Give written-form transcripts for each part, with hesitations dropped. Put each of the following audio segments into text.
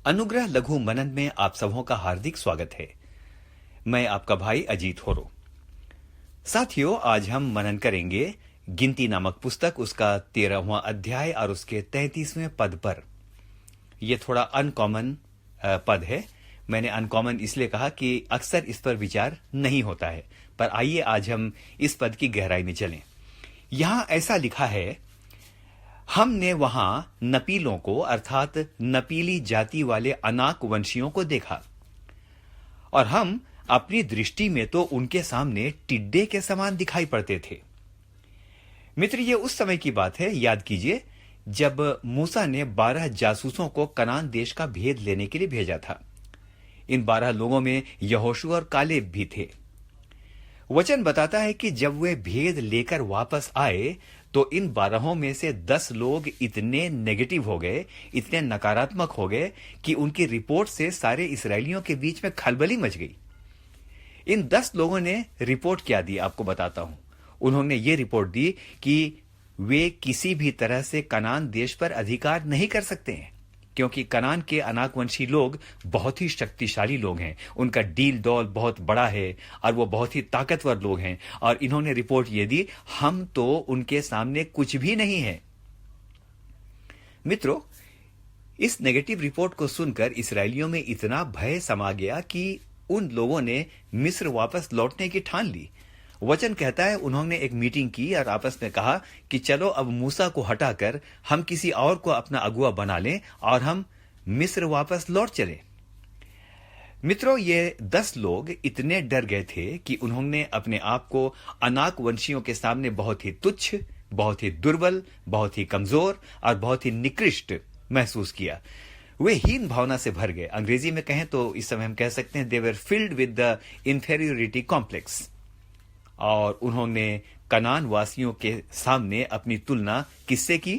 अनुग्रह लघु मनन में आप सबों का हार्दिक स्वागत है। मैं आपका भाई अजीत होरो। साथियों, आज हम मनन करेंगे गिनती नामक पुस्तक, उसका 13वां अध्याय और उसके 33वें पद पर। यह थोड़ा अनकॉमन पद है। मैंने अनकॉमन इसलिए कहा कि अक्सर इस पर विचार नहीं होता है, पर आइए आज हम इस पद की गहराई में चलें। यहां ऐसा लिखा है, हमने वहां नपीलों को अर्थात नपीली जाति वाले अनाक वंशियों को देखा और हम अपनी दृष्टि में तो उनके सामने टिड्डे के समान दिखाई पड़ते थे। मित्र, ये उस समय की बात है, याद कीजिए, जब मूसा ने 12 जासूसों को कनान देश का भेद लेने के लिए भेजा था। इन 12 लोगों में यहोशू और कालेब भी थे। वचन बताता है कि जब वे भेद लेकर वापस आए तो इन 12 में से 10 लोग इतने नेगेटिव हो गए, इतने नकारात्मक हो गए कि उनकी रिपोर्ट से सारे इस्राएलियों के बीच में खलबली मच गई। इन 10 लोगों ने रिपोर्ट क्या दी, आपको बताता हूं। उन्होंने ये रिपोर्ट दी कि वे किसी भी तरह से कनान देश पर अधिकार नहीं कर सकते हैं, क्योंकि कनान के अनाकवंशी लोग बहुत ही शक्तिशाली लोग हैं। उनका डील डॉल बहुत बड़ा है और वो बहुत ही ताकतवर लोग हैं। और इन्होंने रिपोर्ट ये दी, हम तो उनके सामने कुछ भी नहीं है। मित्रों, इस नेगेटिव रिपोर्ट को सुनकर इस्राएलियों में इतना भय समा गया कि उन लोगों ने मिस्र वापस लौटने की ठान ली। वचन कहता है, उन्होंने एक मीटिंग की और आपस में कहा कि चलो अब मूसा को हटाकर हम किसी और को अपना अगुआ बना लें और हम मिस्र वापस लौट चले। मित्रों, ये 10 लोग इतने डर गए थे कि उन्होंने अपने आप को अनाक वंशियों के सामने बहुत ही तुच्छ, बहुत ही दुर्बल, बहुत ही कमजोर और बहुत ही निकृष्ट महसूस किया। वे हीन भावना से भर गए। अंग्रेजी में कहें तो इस समय हम कह सकते हैं, दे वर फिल्ड विद द इंफेरियोरिटी कॉम्प्लेक्स। और उन्होंने कनान वासियों के सामने अपनी तुलना किससे की?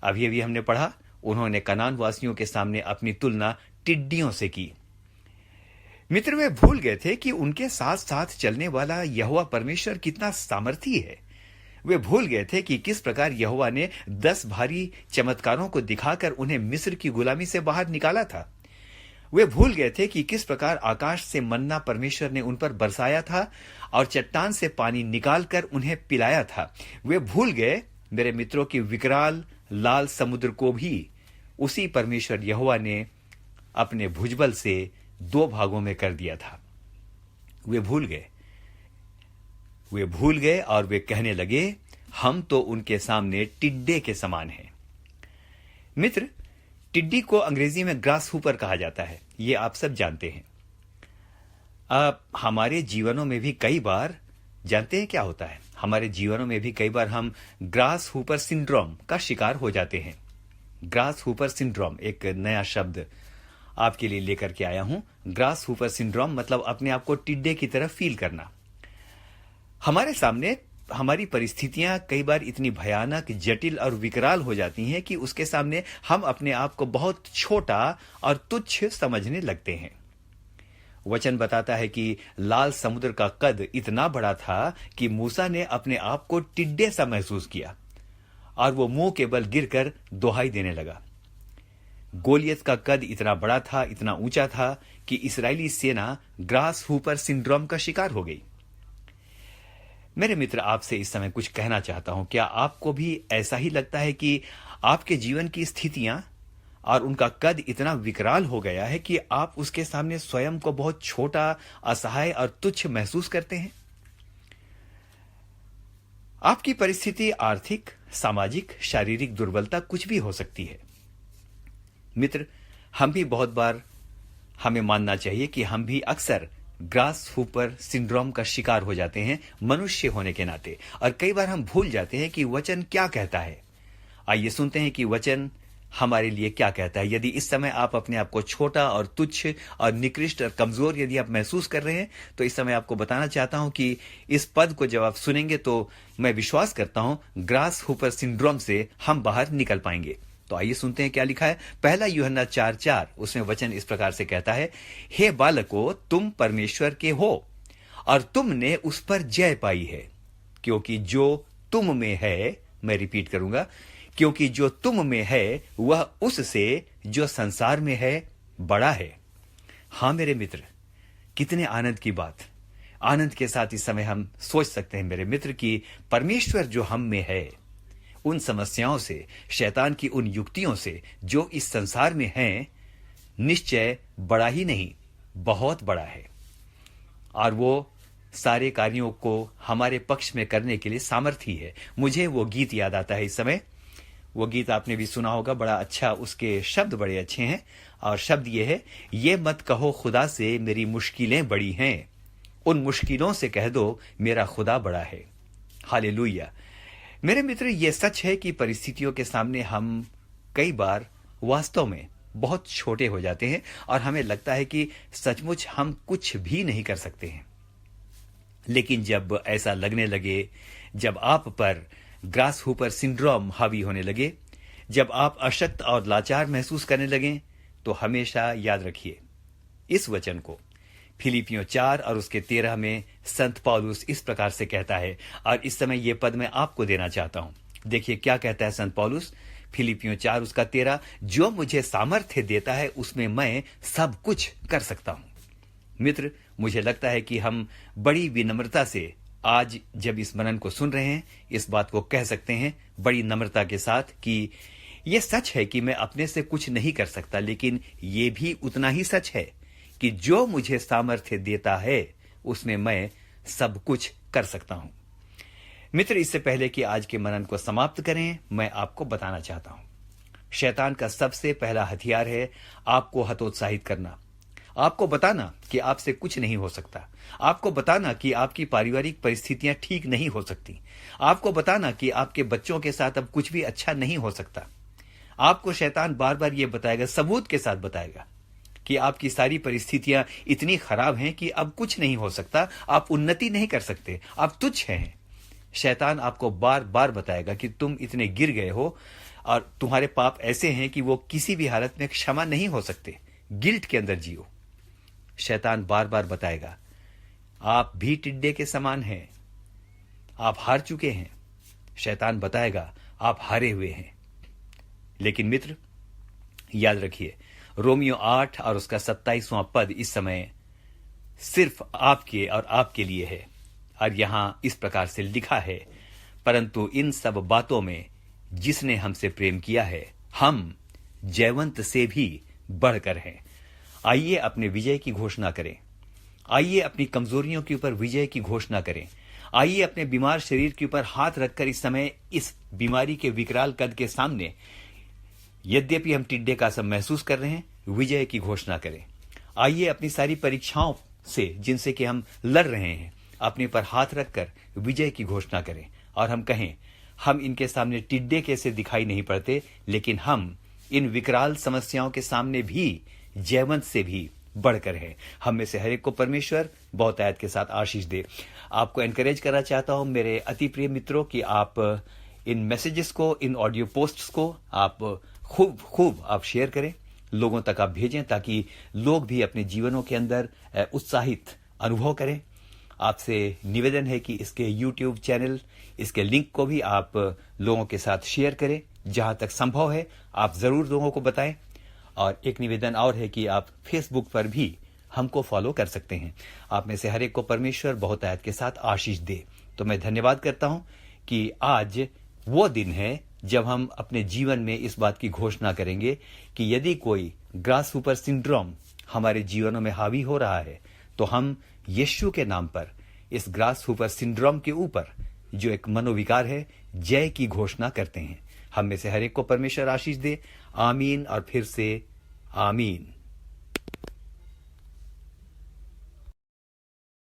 अभी अभी हमने पढ़ा, उन्होंने कनान वासियों के सामने अपनी तुलना टिड्डियों से की। मित्र, वे भूल गए थे कि उनके साथ साथ चलने वाला यहोवा परमेश्वर कितना सामर्थी है। वे भूल गए थे कि किस प्रकार यहोवा ने 10 भारी चमत्कारों को दिखाकर उन्हें मिस्र की गुलामी से बाहर निकाला था। वे भूल गए थे कि किस प्रकार आकाश से मन्ना परमेश्वर ने उन पर बरसाया था और चट्टान से पानी निकालकर उन्हें पिलाया था। वे भूल गए, मेरे मित्रों, की विकराल लाल समुद्र को भी उसी परमेश्वर यहोवा ने अपने भुजबल से 2 भागों में कर दिया था। वे भूल गए और वे कहने लगे, हम तो उनके सामने टिड्डे के समान हैं। मित्र, टिड्डी को अंग्रेजी में ग्रास हुपर कहा जाता है, ये आप सब जानते हैं। अब हमारे जीवनों में भी कई बार, जानते हैं क्या होता है, हमारे जीवनों में भी कई बार हम ग्रास हुपर सिंड्रोम का शिकार हो जाते हैं। ग्रास हुपर सिंड्रोम एक नया शब्द आपके लिए लेकर के आया हूं। ग्रास हुपर सिंड्रोम मतलब अपने आप को टिड्डे की तरह फील करना। हमारे सामने हमारी परिस्थितियां कई बार इतनी भयानक, जटिल और विकराल हो जाती हैं कि उसके सामने हम अपने आप को बहुत छोटा और तुच्छ समझने लगते हैं। वचन बताता है कि लाल समुद्र का कद इतना बड़ा था कि मूसा ने अपने आप को टिड्डे सा महसूस किया और वो मुंह के बल गिरकर दोहाई देने लगा। गोलियत का कद इतना बड़ा था, इतना ऊंचा था कि इस्राएली सेना ग्रास हुपर सिंड्रोम का शिकार हो गई। मेरे मित्र, आपसे इस समय कुछ कहना चाहता हूं। क्या आपको भी ऐसा ही लगता है कि आपके जीवन की स्थितियां और उनका कद इतना विकराल हो गया है कि आप उसके सामने स्वयं को बहुत छोटा, असहाय और तुच्छ महसूस करते हैं? आपकी परिस्थिति आर्थिक, सामाजिक, शारीरिक दुर्बलता कुछ भी हो सकती है। मित्र, हम भी बहुत बार, हमें मानना चाहिए कि हम भी अक्सर ग्रास हुपर सिंड्रोम का शिकार हो जाते हैं मनुष्य होने के नाते, और कई बार हम भूल जाते हैं कि वचन क्या कहता है। आइए सुनते हैं कि वचन हमारे लिए क्या कहता है। यदि इस समय आप अपने आप को छोटा और तुच्छ और निकृष्ट और कमजोर यदि आप महसूस कर रहे हैं, तो इस समय आपको बताना चाहता हूं कि इस पद को जब आप सुनेंगे तो मैं विश्वास करता हूं ग्रास हुपर सिंड्रोम से हम बाहर निकल पाएंगे। तो आइए सुनते हैं क्या लिखा है। पहला यूहन्ना 4:4, उसमें वचन इस प्रकार से कहता है, हे बालकों, तुम परमेश्वर के हो और तुमने उस पर जय पाई है, क्योंकि जो तुम में है, मैं रिपीट करूंगा, क्योंकि जो तुम में है वह उससे जो संसार में है बड़ा है। हाँ मेरे मित्र, कितने आनंद की बात। आनंद के साथ इस समय हम सोच सकते हैं मेरे मित्र कि परमेश्वर जो हम में है, उन समस्याओं से, शैतान की उन युक्तियों से जो इस संसार में हैं, निश्चय बड़ा ही नहीं, बहुत बड़ा है। और वो सारे कार्यों को हमारे पक्ष में करने के लिए सामर्थी है। मुझे वो गीत याद आता है इस समय। वो गीत आपने भी सुना होगा, बड़ा अच्छा, उसके शब्द बड़े अच्छे हैं। और शब्द ये है, ये मत कहो खुदा से मेरी मुश्किलें बड़ी हैं, उन मुश्किलों से कह दो मेरा खुदा बड़ा है। हालेलुया। मेरे मित्र, ये सच है कि परिस्थितियों के सामने हम कई बार वास्तव में बहुत छोटे हो जाते हैं और हमें लगता है कि सचमुच हम कुछ भी नहीं कर सकते हैं। लेकिन जब ऐसा लगने लगे, जब आप पर ग्रास हुपर सिंड्रोम हावी होने लगे, जब आप अशक्त और लाचार महसूस करने लगे, तो हमेशा याद रखिए इस वचन को। फिलिपियों 4 और उसके 13 में संत पौलुस इस प्रकार से कहता है, और इस समय यह पद मैं आपको देना चाहता हूं। देखिए क्या कहता है संत पौलुस, फिलिपियों 4 उसका 13, जो मुझे सामर्थ्य देता है उसमें मैं सब कुछ कर सकता हूं। मित्र, मुझे लगता है कि हम बड़ी विनम्रता से आज जब इस मनन को सुन रहे हैं, इस बात को कह सकते हैं बड़ी नम्रता के साथ कि यह सच है कि मैं अपने से कुछ नहीं कर सकता, लेकिन यह भी उतना ही सच है कि जो मुझे सामर्थ्य देता है उसमें मैं सब कुछ कर सकता हूं। मित्र, इससे पहले कि आज के मनन को समाप्त करें, मैं आपको बताना चाहता हूं, शैतान का सबसे पहला हथियार है आपको हतोत्साहित करना, आपको बताना कि आपसे कुछ नहीं हो सकता, आपको बताना कि आपकी पारिवारिक परिस्थितियां ठीक नहीं हो सकती, आपको बताना कि आपके बच्चों के साथ अब कुछ भी अच्छा नहीं हो सकता। आपको शैतान बार बार यह बताएगा, सबूत के साथ बताएगा कि आपकी सारी परिस्थितियां इतनी खराब हैं कि अब कुछ नहीं हो सकता, आप उन्नति नहीं कर सकते, आप तुच्छ हैं। शैतान आपको बार बार बताएगा कि तुम इतने गिर गए हो और तुम्हारे पाप ऐसे हैं कि वो किसी भी हालत में क्षमा नहीं हो सकते। गिल्ट के अंदर जियो। शैतान बार बार बताएगा आप भी टिड्डे के समान हैं, आप हार चुके हैं। शैतान बताएगा आप हारे हुए हैं। लेकिन मित्र, याद रखिए, रोमियो 8 और उसका 27वां पद इस समय सिर्फ आपके और आपके लिए है। और यहां इस प्रकार से लिखा है, परंतु इन सब बातों में जिसने हमसे प्रेम किया है, हम जयवंत से भी बढ़कर हैं। आइए अपने विजय की घोषणा करें। आइए अपनी कमजोरियों के ऊपर विजय की घोषणा करें। आइए अपने बीमार शरीर के ऊपर हाथ रखकर इस समय इस बीमारी के विकराल कद के सामने, यद्यपि हम टिड्डे का सब महसूस कर रहे हैं, विजय की घोषणा करें। आइए अपनी सारी परीक्षाओं से जिनसे कि हम लड़ रहे हैं, अपने पर हाथ रखकर विजय की घोषणा करें और हम कहें, हम इनके सामने टिड्डे कैसे दिखाई नहीं पड़ते, लेकिन हम इन विकराल समस्याओं के सामने भी जयवंत से भी बढ़कर हैं। हम में से हर एक को परमेश्वर बहुतायत के साथ आशीष दे। आपको एनकरेज करना चाहता हूं मेरे अति प्रिय मित्रों कि आप इन मैसेजेस को, इन ऑडियो पोस्ट्स को आप खूब आप शेयर करें, लोगों तक आप भेजें, ताकि लोग भी अपने जीवनों के अंदर उत्साहित अनुभव करें। आपसे निवेदन है कि इसके YouTube चैनल, इसके लिंक को भी आप लोगों के साथ शेयर करें। जहां तक संभव है आप जरूर लोगों को बताएं। और एक निवेदन और है कि आप फेसबुक पर भी हमको फॉलो कर सकते हैं। आप में से हर एक को परमेश्वर बहुतायत के साथ आशीष दे। तो मैं धन्यवाद करता हूं कि आज वो दिन है जब हम अपने जीवन में इस बात की घोषणा करेंगे कि यदि कोई ग्रास हुपर सिंड्रोम हमारे जीवनों में हावी हो रहा है, तो हम यीशु के नाम पर इस ग्रास हुपर सिंड्रोम के ऊपर, जो एक मनोविकार है, जय की घोषणा करते हैं। हम में से हर एक को परमेश्वर आशीष दे। आमीन और फिर से आमीन।